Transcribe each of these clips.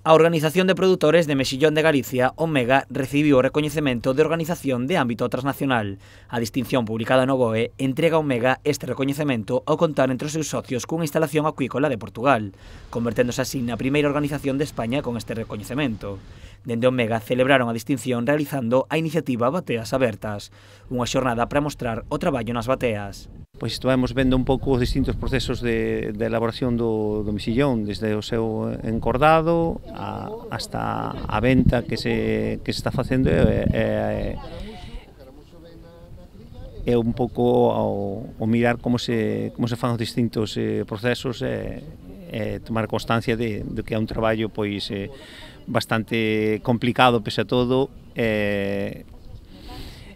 A Organización de Produtores de Mexillón de Galicia, Omega, recibiu o recoñecemento de organización de ámbito transnacional. A distinción publicada no BOE entrega a Omega este recoñecemento ao contar entre os seus socios cunha instalación acuícola de Portugal, converténdose así na primeira organización de España con este recoñecemento. Dende Omega celebraron a distinción realizando a iniciativa Bateas Abertas, unha xornada para mostrar o traballo nas bateas. Pois estivemos vendo un pouco os distintos procesos de elaboración do mexillón, desde o seu encordado hasta a venta que se está facendo é un pouco o mirar como se fan os distintos procesos e tomar constancia de que é un traballo pois bastante complicado pese a todo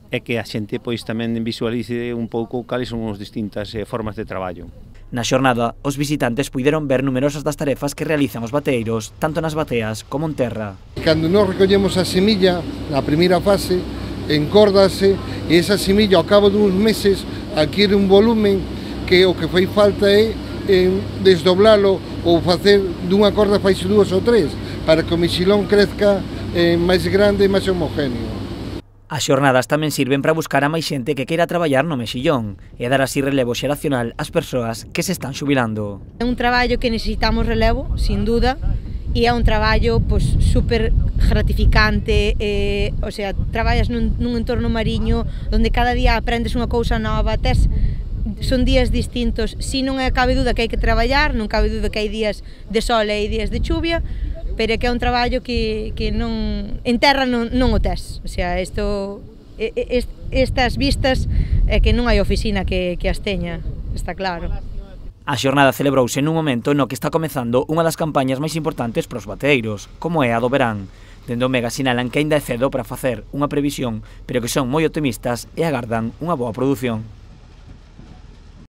e que a xente pois tamén visualice un pouco cales son as distintas formas de traballo. Na xornada, os visitantes puideron ver numerosas das tarefas que realizan os bateeiros, tanto nas bateas como en terra. Cando nós recollemos a semilla, na primeira fase, encórdase e esa semilla ao cabo duns meses adquire un volumen que o que fai falta é desdoblalo ou facer dunha corda faise dúas ou tres para que o mexilón crezca máis grande e máis homogéneo. As xornadas tamén sirven para buscar a máis xente que queira traballar no mexillón e dar así relevo xeracional ás persoas que se están xubilando. É un traballo que necesitamos relevo, sin duda, e é un traballo pois, super gratificante, o sea, traballas nun entorno mariño onde cada día aprendes unha cousa nova, son días distintos, si non cabe duda que hai que traballar, non cabe duda que hai días de sol e hai días de chuvia, pero é que é un traballo que non en terra non o tes, o sea, estas vistas é que non hai oficina que as teña, está claro. A xornada celebrouse nun momento no que está comezando unha das campañas máis importantes para os bateeiros, como é a do verán. Dende Omega sinalan que aínda é cedo para facer unha previsión, pero que son moi optimistas e agardan unha boa produción.